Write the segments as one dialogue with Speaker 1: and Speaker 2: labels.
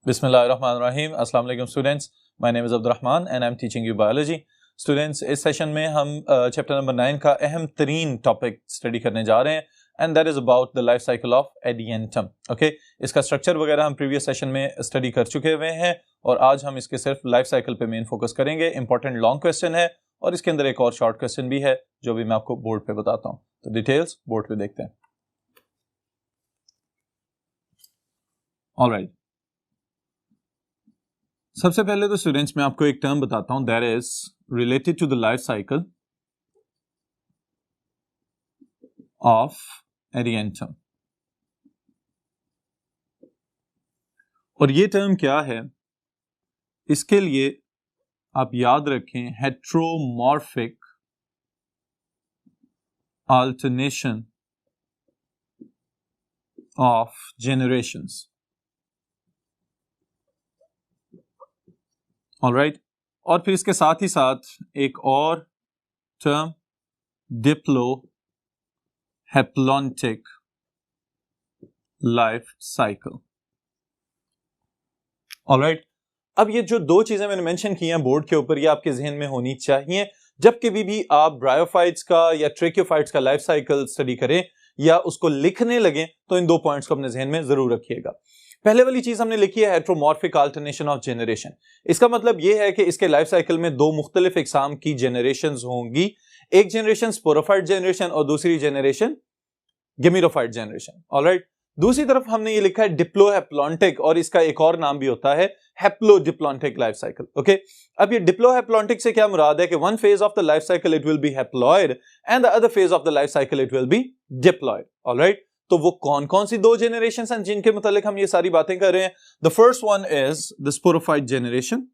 Speaker 1: बिस्मिल्लाहिर्रहमानिर्रहीम। अस्सलाम वालेकुम students, my name is Abdurrahman and I am teaching you biology. Students, इस सेशन में हम चैप्टर नंबर 9 का अहम तरीन टॉपिक स्टडी करने जा रहे हैं and that is about the life cycle of Adiantum. Okay, इसका स्ट्रक्चर वगैरह हम प्रीवियस सेशन में स्टडी कर चुके हुए हैं और आज हम इसके सिर्फ लाइफ साइकिल पे मेन फोकस करेंगे। इंपॉर्टेंट लॉन्ग क्वेश्चन है और इसके अंदर एक और शॉर्ट क्वेश्चन भी है जो भी मैं आपको बोर्ड पे बताता हूँ। तो डिटेल्स बोर्ड पे देखते हैं। ऑलराइट, सबसे पहले तो स्टूडेंट्स मैं आपको एक टर्म बताता हूं that is related to the life cycle of Adiantum. और ये टर्म क्या है, इसके लिए आप याद रखें heteromorphic alternation of generations. Alright, और फिर इसके साथ ही साथ एक और टर्म डिप्लोहेप्लॉन्टिक लाइफ साइकिल। ऑलराइट, अब ये जो दो चीजें मैंने मेंशन की हैं बोर्ड के ऊपर, ये आपके जहन में होनी चाहिए जब कभी भी आप ब्रायोफाइट्स का या ट्रेकियोफाइट्स का लाइफ साइकिल स्टडी करें या उसको लिखने लगे तो इन दो पॉइंट्स को अपने जहन में जरूर रखिएगा। पहले वाली चीज हमने लिखी है हेट्रोमॉर्फिक अल्टरनेशन ऑफ जेनरेशन। इसका मतलब यह है कि इसके लाइफ साइकिल में दो मुख्तलिफ इकसाम की जेनरेशंस होंगी। एक जेनरेशन स्पोरोफाइट जेनरेशन और दूसरी जेनरेशन गेमिटोफाइट जेनरेशन। ऑलराइट, दूसरी तरफ हमने ये लिखा है डिप्लोहेप्लॉन्टिक और इसका एक और नाम भी होता है हैप्लोडिप्लॉन्टिक लाइफ साइकिल। ओके, अब ये डिप्लोहेप्लॉन्टिक से क्या मुराद है कि one phase of the life cycle it will B haploid and the other phase of the life cycle it will B diploid. Alright, तो वो कौन कौन सी दो जेनरेशंस हैं जिनके मुतालिक हम ये सारी बातें कर रहे हैं। The first one is the sporophyte generation.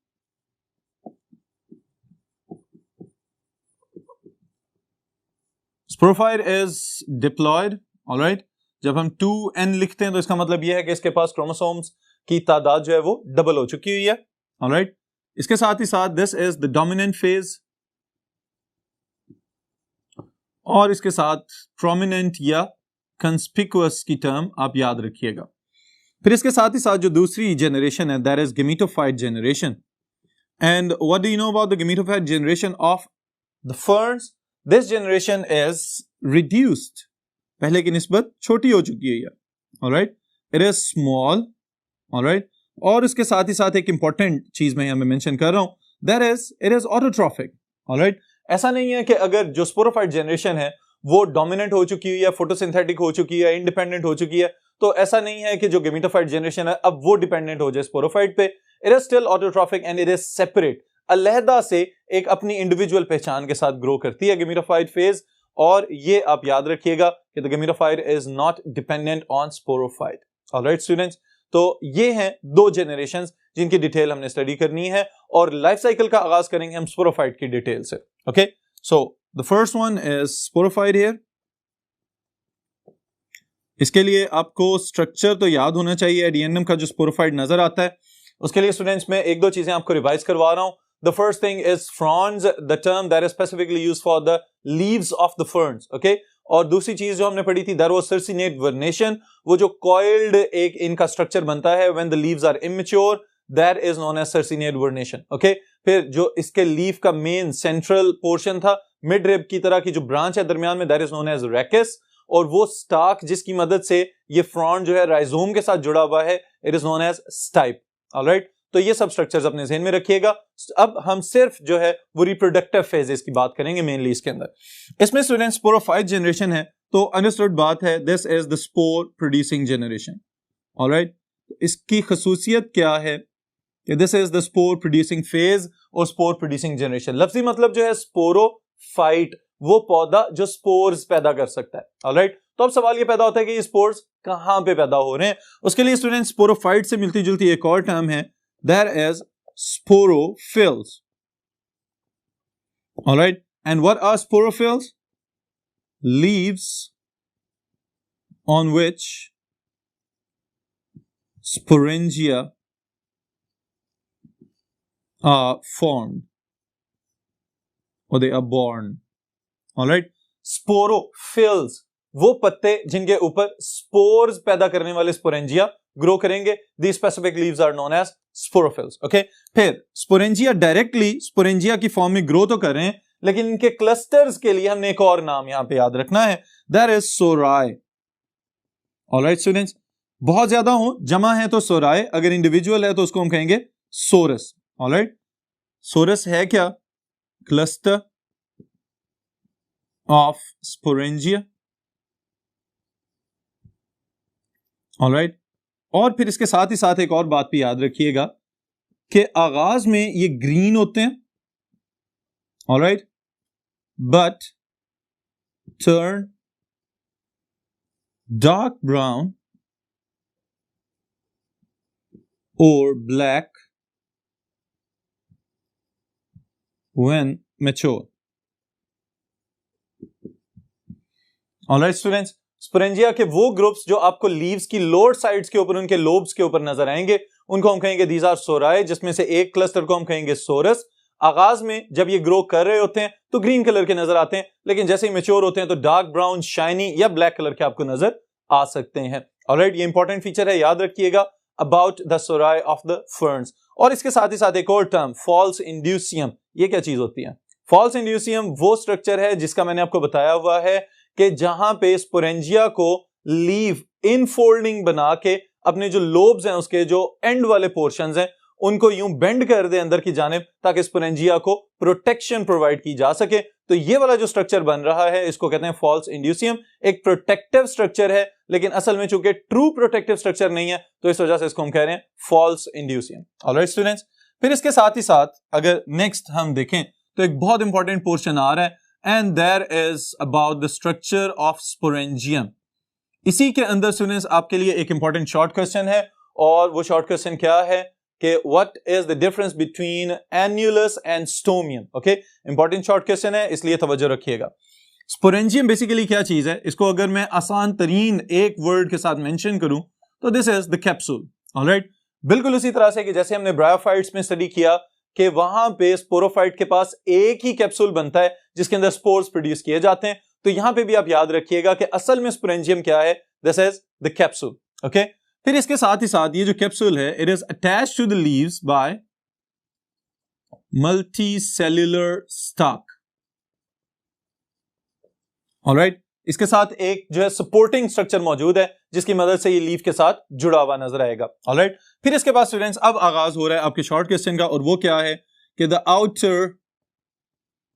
Speaker 1: Sporophyte is diploid. Alright, जब हम 2n लिखते हैं तो इसका मतलब यह है कि इसके पास क्रोमोसोम्स की तादाद जो है वो डबल हो चुकी हुई है। ऑलराइट, इसके साथ ही साथ this is the dominant phase और इसके साथ प्रोमिनेंट या कंस्पिकुअस की टर्म आप याद रखिएगा। फिर इसके साथ ही साथ जो दूसरी जेनरेशन है that is gametophyte generation. And what do you know about the gametophyte generation of the ferns? This generation is reduced, पहले की निस्बत छोटी हो चुकी है। Alright, it is small. Alright, और इसके साथ ही साथ एक इंपॉर्टेंट चीज मैं यहां में मेंशन कर रहा हूं that is it is autotrophic. Alright, ऐसा नहीं है कि अगर जो स्पोरोफाइट जेनरेशन है वो डोमिनेंट हो चुकी है, फोटोसिंथेटिक हो चुकी है, इंडिपेंडेंट हो चुकी है, तो ऐसा नहीं है कि जो गेमिटोफाइट जेनरेशन है अब वो डिपेंडेंट हो जाए स्पोरोफाइट पे। It is still autotrophic and it is separate, अलहदा से एक अपनी इंडिविजुअल पहचान के साथ ग्रो करती है गेमिटोफाइट फेज। और ये आप याद रखिएगा कि the gametophyte is not dependent on sporophyte. Alright students, तो ये हैं दो जेनरेशंस जिनकी डिटेल हमने स्टडी करनी है और लाइफ साइकिल का आगाज करेंगे हम स्पोरोफाइट की डिटेल से। Okay, so the first one is sporophyte here. इसके लिए आपको स्ट्रक्चर तो याद होना चाहिए एडियंटम का जो स्पोरोफाइट नजर आता है। उसके लिए स्टूडेंट्स मैं एक दो चीजें आपको रिवाइज करवा रहा हूं। The first thing is fronds, the term that is specifically used for the leaves of the ferns. Okay, और दूसरी चीज जो हमने पढ़ी थी that was circinate vernation, वो जो coiled एक इनका स्ट्रक्चर बनता है when the leaves are immature, that is known as circinate vernation. Okay, फिर जो इसके लीफ का मेन सेंट्रल पोर्शन था मिड रिब की तरह की जो ब्रांच है दरमियान में that is known as rachis, और वो स्टार्क जिसकी मदद से ये फ्रॉन्ड जो है राइजोम के साथ जुड़ा हुआ है it is known as stipe. Alright, तो ये सब स्ट्रक्चर्स अपने ज़हन में रखिएगा। अब हम सिर्फ जो है वो रिप्रोडक्टिव फेजेस की बात करेंगे मेनली इसके अंदर। इसमें स्टूडेंट्स स्पोरोफाइट जेनरेशन है तो अंडरस्टूड बात है this is the spore producing generation. Alright, इसकी खसूसियत क्या है कि this is the spore producing phase और स्पोर प्रोड्यूसिंग जेनरेशन। लफ्जी मतलब जो है स्पोरोफाइट, वो पौधा जो स्पोर्स पैदा कर सकता है। ऑलराइट, तो अब सवाल ये पैदा होता है कि ये स्पोर्स कहां पे पैदा हो रहे हैं। उसके लिए स्टूडेंट स्पोरोफाइट से मिलती जुलती एक और टर्म है that is sporophylls. All right, and what are sporophylls? Leaves on which sporangia are formed or they are born. All right, sporophylls वो पत्ते जिनके ऊपर स्पोर्स पैदा करने वाले स्पोरेंजिया ग्रो करेंगे. These specific leaves are known as sporophylls. Okay? फिर sporangia directly sporangia की फॉर्म में ग्रो तो कर रहे हैं, लेकिन इनके क्लस्टर्स के लिए हमने एक और नाम यहां पे याद रखना है. That is सोराय. ऑलराइट स्टूडेंट्स, बहुत ज्यादा हो, जमा है तो सोराय, अगर इंडिविजुअल है तो उसको हम कहेंगे सोरस. ऑलराइट, सोरस है क्या? Cluster of sporangia. ऑलराइट, और फिर इसके साथ ही साथ एक और बात भी याद रखिएगा कि आगाज में ये ग्रीन होते हैं. Alright, but turn dark brown और black when mature. Alright students, sporangia के वो ग्रुप्स जो आपको लीव्स की लोअर साइड्स के ऊपर, उनके लोब्स के ऊपर नजर आएंगे, उनको हम कहेंगे दीज आर सोराय, जिसमें से एक क्लस्टर को हम कहेंगे सोरस. आगाज में जब ये ग्रो कर रहे होते हैं तो ग्रीन कलर के नजर आते हैं, लेकिन जैसे ही मैच्योर होते हैं तो डार्क ब्राउन, शाइनी या ब्लैक कलर के आपको नजर आ सकते हैं. ऑलराइट, ये इंपॉर्टेंट फीचर है, याद रखिएगा about the sori of the ferns. और इसके साथ ही साथ एक और टर्म, फॉल्स इंड्यूसियम. ये क्या चीज होती है? फॉल्स इंड्यूसियम वो स्ट्रक्चर है जिसका मैंने आपको बताया हुआ है कि जहां पे स्पोरेंजिया को लीव इनफोल्डिंग बना के अपने जो लोब्स हैं, उसके जो एंड वाले पोर्शंस हैं, उनको यूं बेंड कर दे अंदर की जानिब, ताकि स्पोरेंजिया को प्रोटेक्शन प्रोवाइड की जा सके. तो ये वाला जो स्ट्रक्चर बन रहा है इसको कहते हैं फॉल्स इंड्यूसियम. एक प्रोटेक्टिव स्ट्रक्चर है, लेकिन असल में चूंकि ट्रू प्रोटेक्टिव स्ट्रक्चर नहीं है, तो इस वजह से इसको हम कह रहे हैं फॉल्स इंड्यूसियम. ऑलराइट स्टूडेंट्स, फिर इसके साथ ही साथ अगर नेक्स्ट हम देखें तो एक बहुत इंपॉर्टेंट पोर्शन आ रहा है, and there is about the structure of sporangium. इसी के अंदर स्टूडेंट्स आपके लिए एक इंपॉर्टेंट शॉर्ट क्वेश्चन है, और वो शॉर्ट क्वेश्चन क्या है कि what is the difference between annulus and stomium. Okay, important short question है, इसलिए तवज्जो रखिएगा. स्पोरेंजियम बेसिकली क्या चीज है, इसको अगर मैं आसान तरीन एक वर्ड के साथ मेंशन करूं तो this is the capsule. Alright, बिल्कुल उसी तरह से कि जैसे हमने ब्रायोफाइट्स में स्टडी किया कि वहां पे स्पोरोफाइट के पास एक ही कैप्सूल बनता है जिसके अंदर स्पोर्स प्रोड्यूस किए जाते हैं, तो यहां पे भी आप याद रखिएगा कि असल में स्पोरेंजियम क्या है, this is the capsule. Okay, फिर इसके साथ ही साथ ये जो कैप्सूल है, it is attached to the leaves by multicellular stalk. Alright, इसके साथ एक जो है सपोर्टिंग स्ट्रक्चर मौजूद है जिसकी मदद से ये लीफ के साथ जुड़ा हुआ नजर आएगा. ऑलराइट, फिर इसके बाद स्टूडेंट्स अब आगाज हो रहा है आपके शॉर्ट क्वेश्चन का, और वो क्या है कि the outer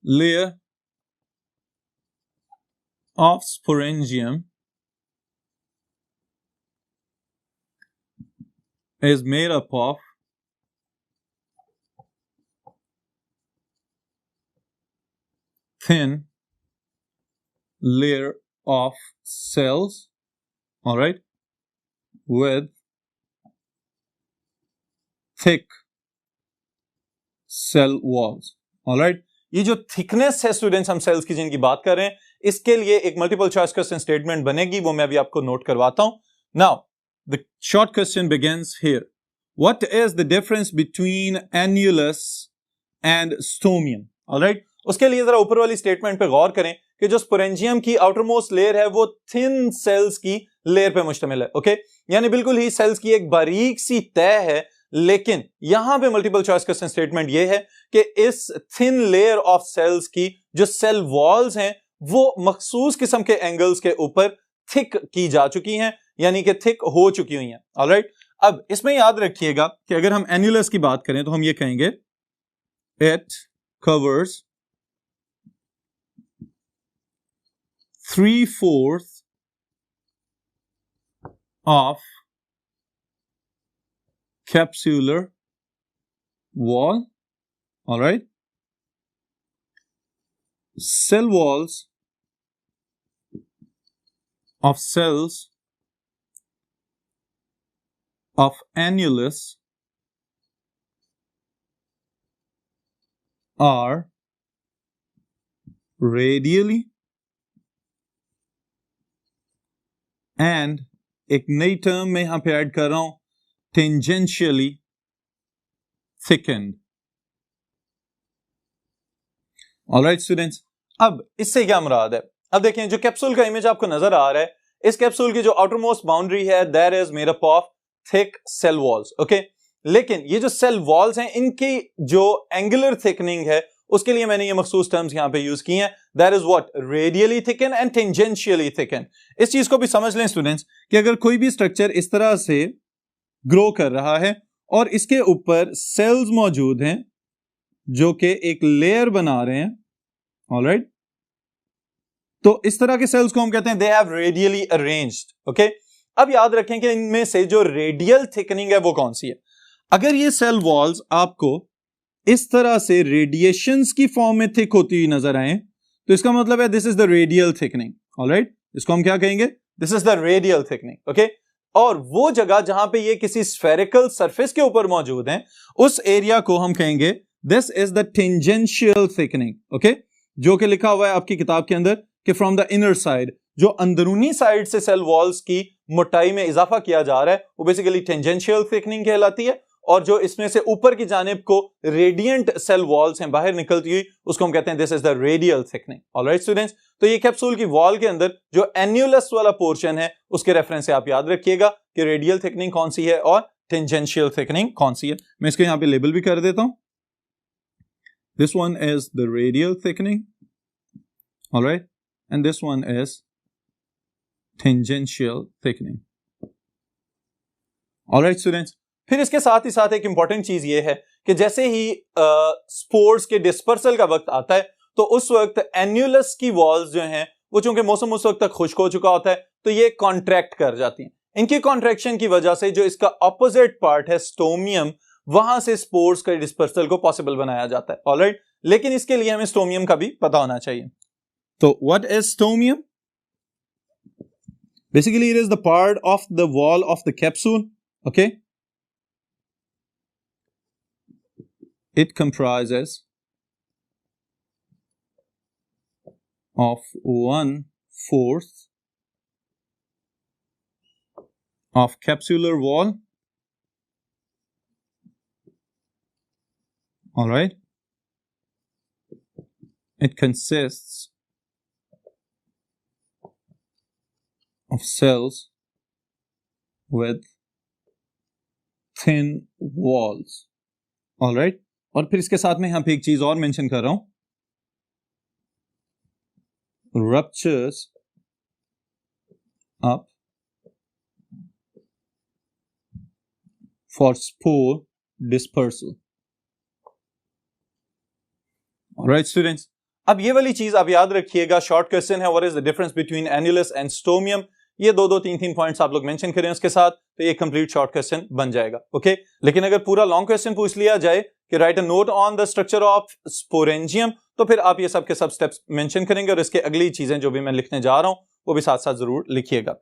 Speaker 1: layer of sporangium is made up of thin layer of cells, all right, with thick cell walls. all right, ये जो थिकनेस है स्टूडेंट्स हम सेल्स की जिनकी बात कर रहे हैं, इसके लिए एक मल्टीपल चॉइस क्वेश्चन स्टेटमेंट बनेगी, वो मैं अभी आपको नोट करवाता हूं. Now the short question begins here. What is the difference between annulus and stomium? all right, उसके लिए जरा ऊपर वाली स्टेटमेंट पे गौर करें कि जो स्पोरेंजियम की आउटरमोस्ट लेयर है वो थिन सेल्स की लेयर पे मुश्तमिल है. ओके, यानी बिल्कुल ही सेल्स की एक बारीक सी तह है, लेकिन यहां पे मल्टीपल चॉइस क्वेश्चन स्टेटमेंट ये है कि इस थिन लेयर ऑफ सेल्स की जो सेल वॉल्स हैं वो मखसूस किस्म के एंगल्स के ऊपर थिक की जा चुकी हैं, यानी कि थिक हो चुकी हुई हैं. ऑलराइट, अब इसमें याद रखिएगा कि अगर हम एन्युलस की बात करें तो हम ये कहेंगे it covers 3/4 of capsular wall. all right, cell walls of cells of annulus are radially and एक नई टर्म में यहां पे ऐड कर रहा हूं, टेंजेंशियली थिकन्ड. ऑलराइट स्टूडेंट्स, अब इससे क्या मुराद है? अब देखें, जो कैप्सूल का इमेज आपको नजर आ रहा है, इस कैप्सूल की जो आउटरमोस्ट बाउंड्री है that is made up of thick cell walls, okay. लेकिन ये जो सेल वॉल्स हैं इनकी जो एंगुलर थिकनिंग है उसके लिए मैंने ये मखसूस टर्म्स यहां पे यूज की हैं, that is what, radially thicken and tangentially thicken. इस चीज को भी समझ लें स्टूडेंट्स कि अगर कोई भी स्ट्रक्चर इस तरह से ग्रो कर रहा है और इसके ऊपर सेल्स मौजूद हैं जो कि एक लेयर बना रहे हैं, ऑलराइट, तो इस तरह के सेल्स को हम कहते हैं they have radially arranged, okay. अब याद रखें कि इनमें से जो रेडियल थिकनिंग है वो कौन सी है। अगर ये सेल वॉल्स आपको इस तरह से रेडिएशंस की फॉर्म में थिक होती हुई नजर आए तो इसका मतलब है this is the radial thickening, alright. इसको हम क्या कहेंगे, this is the radial thickening, okay. और वो जगह जहां पे ये किसी स्फेरिकल सरफेस के ऊपर मौजूद हैं उस एरिया को हम कहेंगे this is the tangential thickening, okay. जो कि लिखा हुआ है आपकी किताब के अंदर कि फ्रॉम द इनर साइड, जो अंदरूनी साइड से सेल वॉल्स की मोटाई में इजाफा किया जा रहा है वो बेसिकली टेंजेंशियल थिकनिंग कहलाती है, और जो इसमें से ऊपर की जानिब को रेडिएंट सेल वॉल्स हैं बाहर निकलती हुई उसको हम कहते हैं this is the radial thickening, alright students. तो ये कैप्सूल की वॉल के अंदर जो एन्युलस वाला पोर्शन है उसके रेफरेंस से आप याद रखिएगा कि रेडियल थिकनिंग कौन सी है और टेंजेंशियल थिकनिंग कौन सी है। मैं इसको यहां पे लेबल भी कर देता हूं, this one is the radial thickening, alright, and this one is tangential thickening, alright students. फिर इसके साथ ही साथ एक इंपॉर्टेंट चीज ये है कि जैसे ही स्पोर्स के डिस्पर्सल का वक्त आता है तो उस वक्त एन्युलस की वॉल्स जो हैं वो चूंकि मौसम उस वक्त तक खुश्क हो चुका होता है तो ये कॉन्ट्रैक्ट कर जाती हैं। इनकी कॉन्ट्रैक्शन की वजह से जो इसका ऑपोजिट पार्ट है स्टोमियम, वहां से स्पोर्स के डिस्पर्सल को पॉसिबल बनाया जाता है, ऑलराइट। लेकिन इसके लिए हमें स्टोमियम का भी पता होना चाहिए। तो what is stomium? Basically it is the part of the wall of the capsule, okay. It comprises of 1/4 of capsular wall, all right. It consists of cells with thin walls, all right. और फिर इसके साथ में यहां पे एक चीज और मेंशन कर रहा हूं, ruptures up for spore dispersal, alright students। अब ये वाली चीज आप याद रखिएगा, शॉर्ट क्वेश्चन है, what is the difference between annulus and stomium. ये दो तीन पॉइंट्स आप लोग मेंशन करें उसके साथ तो ये कंप्लीट शॉर्ट क्वेश्चन बन जाएगा, ओके। लेकिन अगर पूरा लॉन्ग क्वेश्चन पूछ लिया जाए कि right a note on the structure of sporangium, तो फिर आप ये सब के सब स्टेप्स मेंशन करेंगे और इसके अगली चीजें जो भी मैं लिखने जा रहा हूं वो भी साथ साथ जरूर लिखिएगा।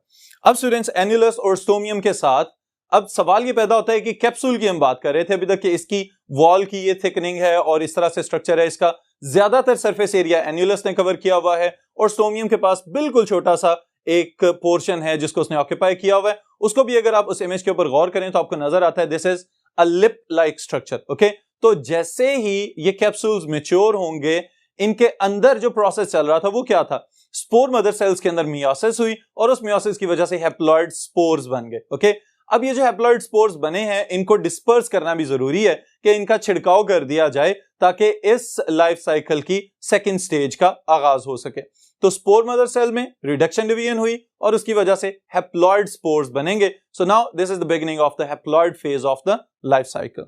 Speaker 1: अब स्टूडेंट्स एन्युलस और स्टोमियम के साथ अब सवाल ये पैदा होता है कि कैप्सूल की हम बात कर रहे थे अभी तक कि इसकी वॉल की ये थिकनिंग है और इस तरह से स्ट्रक्चर है, इसका ज्यादातर सरफेस एरिया एन्युलस ने कवर किया हुआ है और स्टोमियम के पास बिल्कुल छोटा सा एक पोर्शन है जिसको उसने ऑक्यूपाई किया हुआ है। उसको भी अगर आप उस इमेज के ऊपर गौर करें तो आपको नजर आता है this is a lip like structure, okay. तो जैसे ही ये कैप्सूल्स मैच्योर होंगे इनके अंदर जो प्रोसेस चल रहा था वो क्या था, स्पोर मदर सेल्स के अंदर मियोसिस हुई और उस मियोसिस की वजह से हैप्लॉइड स्पोर्स बन गए, ओके। अब ये जो हैप्लॉइड स्पोर्स बने हैं इनको डिस्पर्स करना भी जरूरी है कि इनका छिड़काव कर दिया जाए ताकि इस लाइफ साइकिल की सेकंड स्टेज का आगाज हो सके। तो स्पोर मदर सेल में रिडक्शन डिवीजन हुई और उसकी वजह से हैप्लॉइड स्पोर्स बनेंगे। So now this is the beginning of the haploid phase of the life cycle.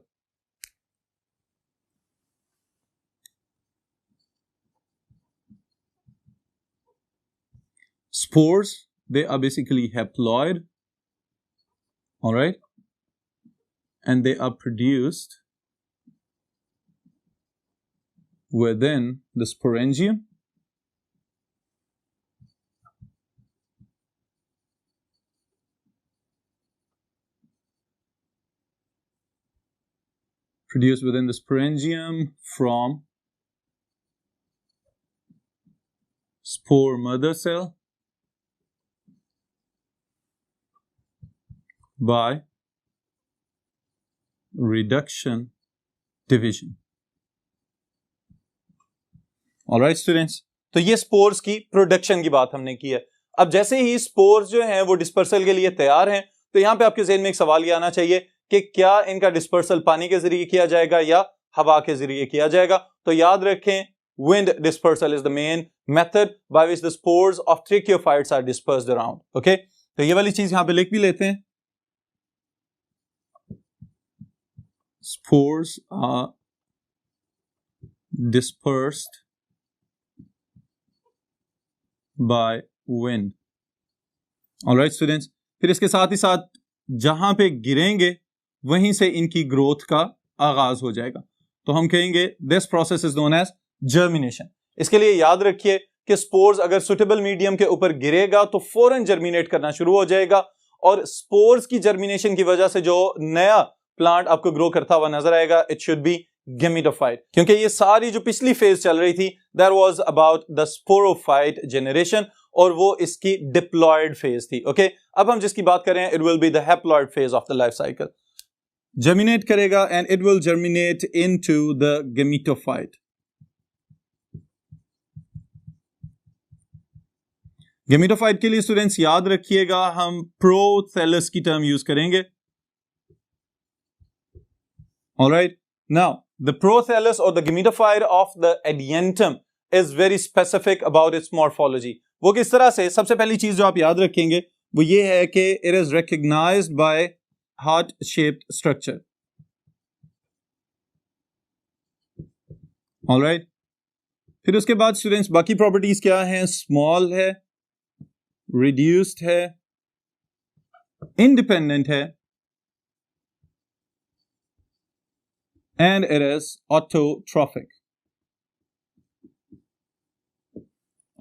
Speaker 1: Spores, they are basically haploid, all right, and they are produced within the sporangium, from spore mother cell by reduction division, all right students। तो ये spores की production की बात हमने की है। अब जैसे ही स्पोर्स जो हैं वो डिस्पर्सल के लिए तैयार हैं तो यहां पे आपके ज़हन में एक सवाल ये आना चाहिए कि क्या इनका डिस्पर्सल पानी के जरिए किया जाएगा या हवा के जरिए किया जाएगा। तो याद रखें, wind dispersal is the main method by which the spores of trichophytes are dispersed around. Okay, तो ये वाली चीज यहां पे लिख भी लेते हैं, spores are dispersed by wind. All right students, फिर इसके साथ ही साथ जहां पे गिरेंगे वहीं से इनकी ग्रोथ का आगाज हो जाएगा, तो हम कहेंगे this process is known as germination. इसके लिए याद रखिए कि स्पोर्स अगर सुटेबल मीडियम के ऊपर गिरेगा तो फौरन जर्मिनेट करना शुरू हो जाएगा, और स्पोर्स की जर्मिनेशन की वजह से जो नया प्लांट आपको ग्रो करता हुआ नजर आएगा, इट शुड बी गेमिटोफाइट, क्योंकि ये सारी जो पिछली फेज चल रही थी that was about the sporophyte generation, और वो इसकी डिप्लॉयड फेज थी। ओके, अब हम जिसकी बात कर रहे हैं, it will be the haploid phase of the life cycle. Germinate करेगा and it will germinate into the gametophyte. Gametophyte के लिए स्टूडेंट्स याद रखिएगा, हम प्रोथैलस की टर्म यूज करेंगे। ऑलराइट, नाउ द प्रोथैलस और the gametophyte of the adiantum is very specific about its morphology. वो किस तरह से, सबसे पहली चीज जो आप याद रखेंगे वो ये है कि it is recognised by heart shaped structure. Alright, फिर उसके बाद स्टूडेंट्स बाकी प्रॉपर्टीज क्या हैं, स्मॉल है, रिड्यूस्ड है, इंडिपेंडेंट है, and it is autotrophic.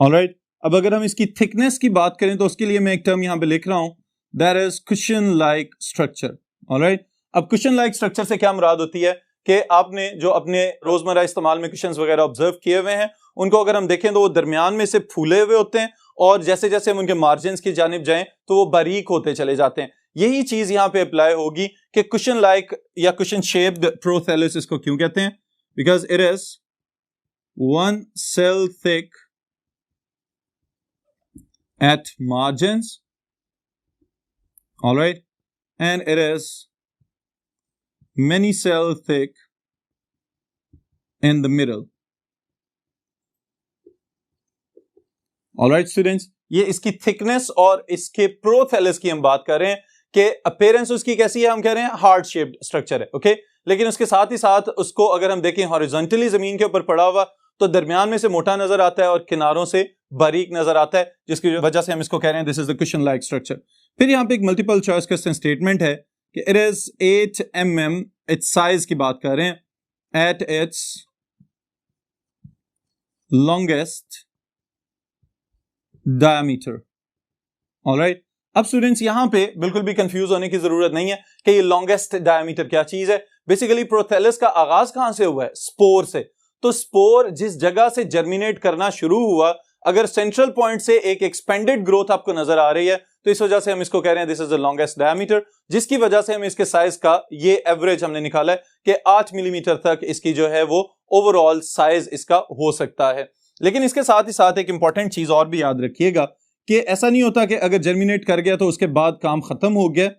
Speaker 1: Alright, अब अगर हम इसकी थिकनेस की बात करें तो उसके लिए मैं एक टर्म यहां पे लिख रहा हूं, that is cushion like structure. Alright, अब कुशन लाइक स्ट्रक्चर से क्या मुराद होती है कि आपने जो अपने रोजमर्रा इस्तेमाल में कुशन्स वगैरह ऑब्जर्व किए हुए हैं, उनको अगर हम देखें तो वो दरमियान में से फूले हुए होते हैं, और जैसे जैसे हम उनके मार्जिन्स की जानिब जाएं तो वो बारीक होते चले जाते हैं। यही चीज यहां पे अप्लाई होगी कि कुशन लाइक या कुशन शेप्ड प्रोथैलस इसको क्यों कहते हैं, because it is one cell thick at margins, all right, and it is many cell thick in the middle. all right students, ये इसकी थिकनेस और इसके प्रोथैलस की हम बात कर रहे हैं कि अपीयरेंस उसकी कैसी है, हम कह रहे हैं हार्ट शेप्ड स्ट्रक्चर है। ओके, लेकिन उसके साथ ही साथ उसको अगर हम देखें हॉरिजॉन्टली जमीन के ऊपर पड़ा हुआ, तो दरमियान में से मोटा नजर आता है और किनारों से बारीक नजर आता है, जिसकी वजह से हम इसको कह रहे हैं this is the cushion like structure. फिर यहां पे एक मल्टीपल चॉइस क्वेश्चन स्टेटमेंट है कि it is 8 mm, it's size की बात कर रहे हैं, at its longest diameter. Alright, अब स्टूडेंट्स यहां पे बिल्कुल भी कंफ्यूज होने की जरूरत नहीं है कि ये लॉन्गेस्ट डायमीटर क्या चीज है। बेसिकली प्रोथैलस का आगाज कहां से हुआ है, स्पोर से। तो स्पोर जिस जगह से जर्मिनेट करना शुरू हुआ, अगर सेंट्रल पॉइंट से एक एक्सपेंडेड ग्रोथ आपको नजर आ रही है, तो इस वजह से हम इसको कह रहे हैं this is the longest diameter, जिसकी वजह से हम इसके साइज का ये एवरेज हमने निकाला है कि 8 मिलीमीटर तक इसकी जो है वो ओवरऑल साइज इसका हो सकता है। लेकिन इसके साथ ही साथ एक इंपॉर्टेंट चीज और भी याद रखिएगा कि ऐसा नहीं होता कि अगर जर्मिनेट कर गया तो उसके बाद काम खत्म हो गया,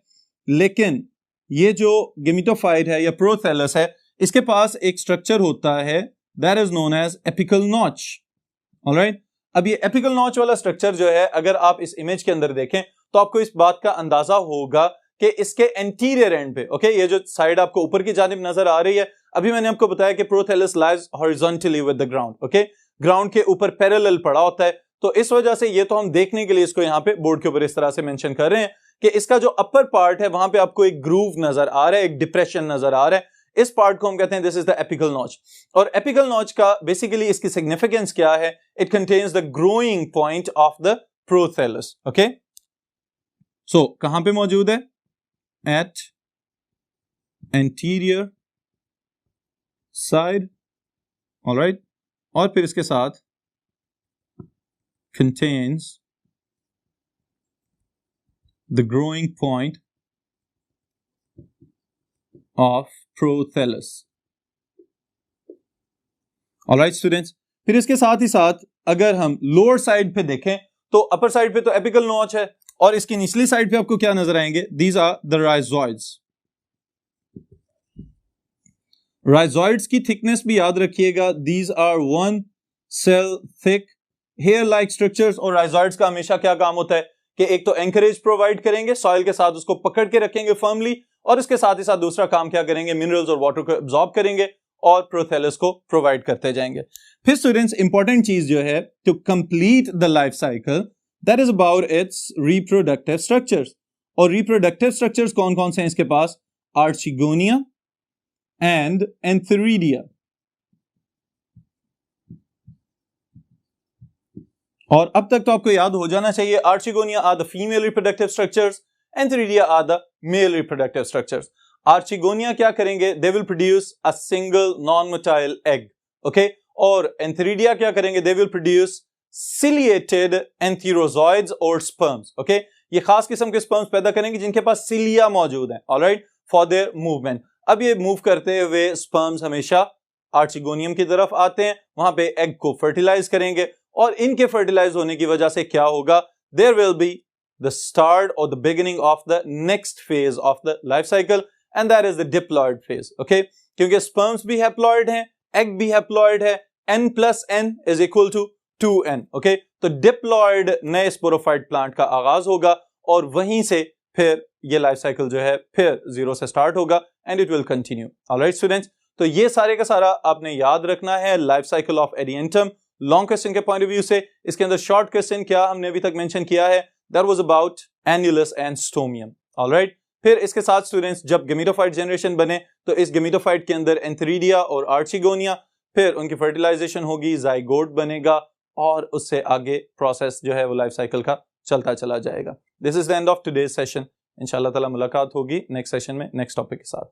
Speaker 1: लेकिन ये जो गेमिटोफाइट है या प्रोथैलस है, इसके पास एक स्ट्रक्चर होता है that is known as apical notch. Alright, अब ये एपिकल नॉच वाला स्ट्रक्चर जो है, अगर आप इस इमेज के अंदर देखें तो आपको इस बात का अंदाजा होगा कि इसके एंटीरियर एंड पे, ओके, ये जो साइड आपको ऊपर की जानिब नजर आ रही है, अभी मैंने आपको बताया कि prothallus lies horizontally with the ground. Okay, ground के ऊपर पैरेलल पड़ा होता है, तो इस वजह से ये तो हम देखने के लिए इसको यहाँ पे बोर्ड के ऊपर इस तरह से मेंशन कर रहे हैं कि इसका जो अपर पार्ट है वहां पे आपको एक ग्रूव नजर आ रहा है, एक डिप्रेशन नजर आ रहा है। इस पार्ट को हम कहते हैं this is the apical notch. और एपिकल नॉच का बेसिकली इसकी सिग्निफिकेंस क्या है, it contains the growing point of the prothallus. Okay, so कहां पे मौजूद है, एट एंटीरियर साइड। ऑलराइट, और फिर इसके साथ contains the growing point of prothallus. Alright students, फिर इसके साथ ही साथ अगर हम लोअर साइड पे देखें तो अपर साइड पे तो एपिकल नॉच है और इसकी निचली साइड पे आपको क्या नजर आएंगे? These are the rhizoids. Rhizoids की थिकनेस भी याद रखिएगा, these are 1 cell thick hair like structures. और राइजोइड्स का हमेशा क्या काम होता है कि एक तो एंकरेज प्रोवाइड करेंगे, सॉइल के साथ उसको पकड़ के रखेंगे फर्मली, और इसके साथ ही साथ दूसरा काम क्या करेंगे? मिनरल्स और वाटर को एब्जॉर्ब करेंगे और प्रोथेलस को प्रोवाइड करते जाएंगे। फिर स्टूडेंट्स इंपॉर्टेंट चीज जो है to complete the life cycle, that is about its reproductive structures. और रिप्रोडक्टिव स्ट्रक्चर्स कौन कौन से हैं इसके पास? Archegonia and antheridia. और अब तक तो आपको याद हो जाना चाहिए, archegonia are the female reproductive structures, antheridia are the male reproductive structures. Archegonia क्या करेंगे? They will produce a single non motile egg, okay. और एंथेरिडिया क्या करेंगे? They will produce ciliated antherozoids और स्पर्म्स, ओके। ये खास किस्म के स्पर्म्स पैदा करेंगे जिनके पास सिलिया मौजूद है, ऑलराइट, फॉर देयर मूवमेंट। अब ये मूव करते हुए स्पर्म्स हमेशा आर्चिगोनियम की तरफ आते हैं, वहां पे एग को फर्टिलाइज करेंगे, और इनके फर्टिलाइज होने की वजह से क्या होगा? There will be the start और the beginning of the next phase of the life cycle, and that is the diploid phase, okay. क्योंकि स्पर्म्स भी हैप्लॉयड हैं, एग भी हैप्लॉयड है, n plus n is equal to 2n, okay. तो diploid नए sporophyte plant का आगाज होगा, और वहीं से फिर ये लाइफ साइकिल जो है फिर 0 से स्टार्ट होगा, and it will continue, alright students. तो ये सारे का सारा आपने याद रखना है life cycle of Adiantum. Long question के पॉइंट ऑफ व्यू से इसके अंदर शॉर्ट क्वेश्चन क्या हमने अभी तक मेंशन किया है? That was about annulus and stomium, alright. फिर इसके साथ स्टूडेंट्स जब गेमेटोफाइट जनरेशन बने तो इस गेमेटोफाइट के अंदर एंथेरिडिया और आर्चिगोनिया, फिर उनकी फर्टिलाइजेशन होगी, जाइगोट बनेगा, और उससे आगे प्रोसेस जो है वो लाइफ साइकिल का चलता चला जाएगा। This is the end of today's session. इंशाल्लाह ताला मुलाकात होगी नेक्स्ट सेशन में नेक्स्ट टॉपिक के साथ।